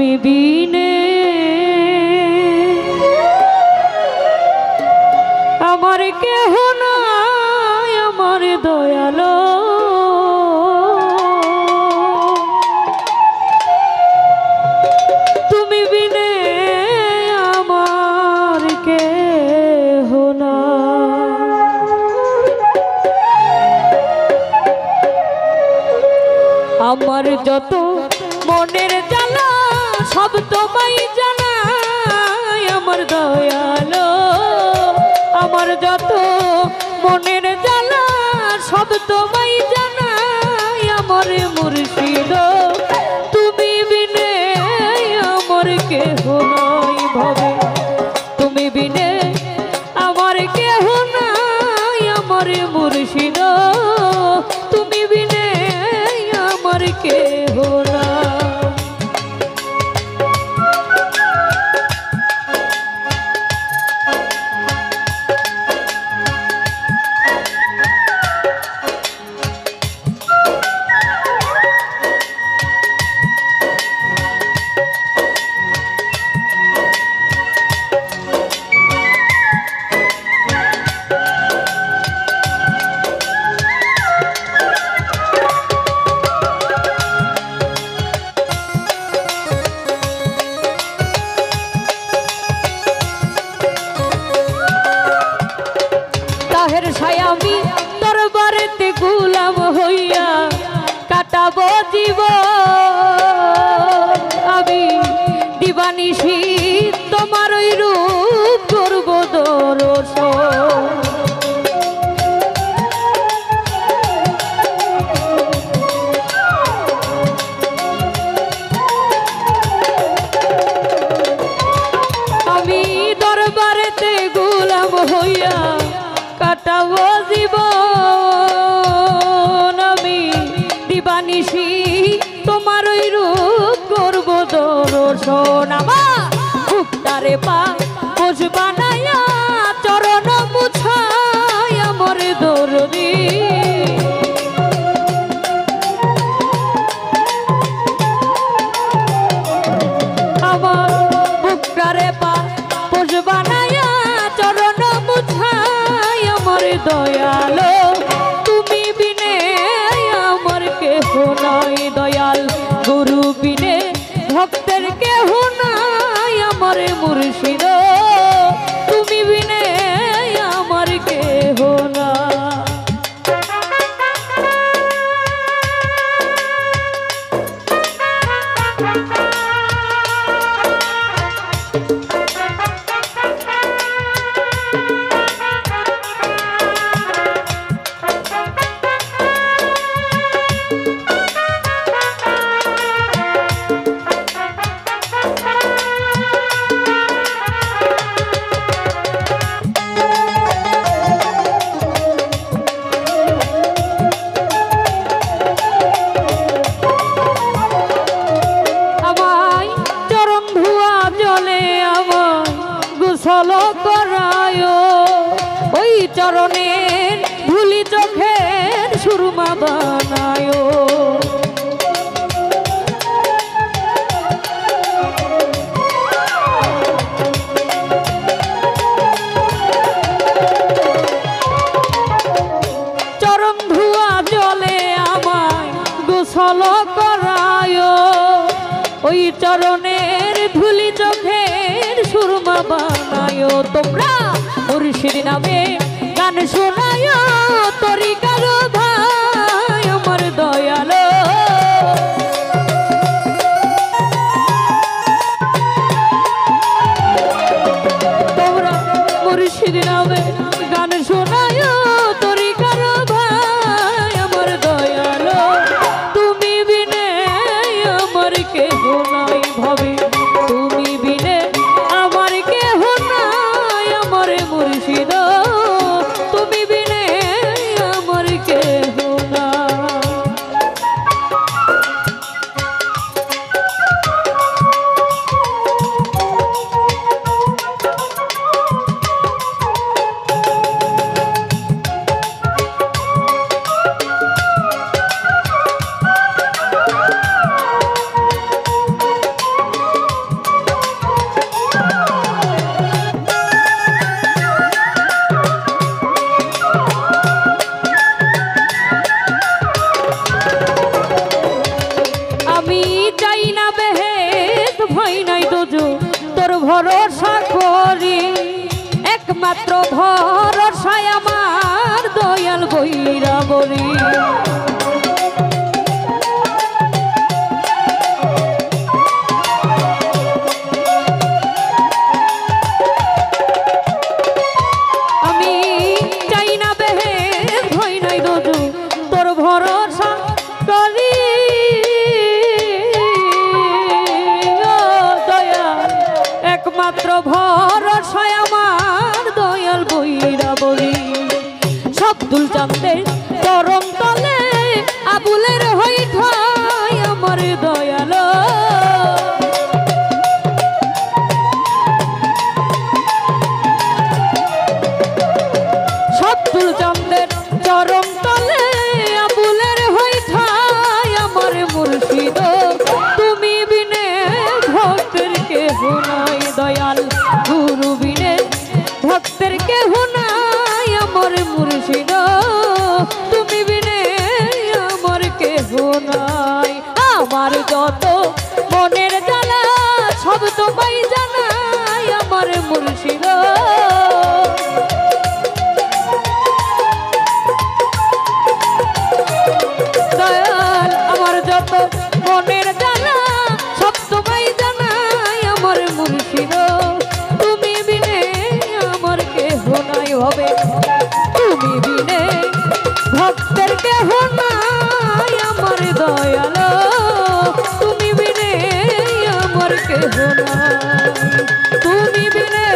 তুমি বিনে আমার কেহ নাই আমার দয়ালো তুমি বিনে আমার কেহ নাই আমার যত মনের জ্বালা সব তোমায় জানাই আমার দয়ালো আমার যত মনের জ্বালা সব তোমায় জানাই আমার মুর্শিদ তুমি বিনে আমার কেহ নাই ভবে তুমি বিনে আমার কেহ নাই আমার মুর্শিদ তুমি বিনে আমার কেহ নাই আমি দরবারেতে গোলাম হইয়া কাটাবো জীবন আমি দিবানিশি তোমার ওই রূপ করব দর্শন আমি দরবারেতে গোলাম হইয়া কাটাবো জীবন আমি দিবানিশি তোমার ওই রূপ করব দর্শন আমার মুক্তারে পা পোষ বানায়া চরণ মুছাই আমার দরদি আমার মুক্তারে পা পোষ বানায়া চরণ মুছাই আমার দয়ালো তুমি বিনে আমার কেহ নাই দয়াল গুরু বিনে ভক্তের কেহ নাই আমার মুর্শিদ তুমি বিনে আমার কেহ নাই ওই চরণের ধুলি চোখের সুরমা বানায় চরণ ধুয়া জলে আমায় গোসল করায় ওই চরণের ধুলি চোখের সুরমা বানায় তোমরা মুর্শিদ নামে গান শোনায় তরিকার ভাই আমার দয়ালো তোমরা মুর্শিদ নামে গান শোনায় তরিকার ভাই আমার দয়ালো তুমি বিনে আমার কেহ নাই ভাবে তুমি বিনে আমার কেহ নাই আমার মুর্শিদ তুমি বিনে আমার ভরসা করি, একমাত্র ভরসায় আমার দয়াল বৈরাবরী। আমি চাই না বেহের ভয় নাই দোজো, তোর ভরসা করি দয়াল, একমাত্র ভরসায় আমার দয়াল বৈরাবরী। আব্দুল চাঁদের চরণ তলে আবুলের হই ঠাই আমার দয়াল। আব্দুল চাঁদের চরণ তলে আবুলের হই ঠাই আমার মুর্শিদ। তুমি বিনে ভক্তের কেহ নাই দয়াল, গুরু বিনে ভক্তের কেহ নাই আমার মুর্শিদ। তুমি বিনে আমার কেহ নাই, আমার যত মনের জ্বালা সব তোমায় জানাই আমার মুর্শিদ। দয়াল আমার যত মনের জ্বালা সব তোমায় জানাই আমার মুর্শিদ। তুমি বিনে আমার কেহ নাই হবে, তুমি বিনে ভক্তের কেহ নাই আমার দয়াল। তুমি বিনে আমার কেহ নাই, তুমি বিনে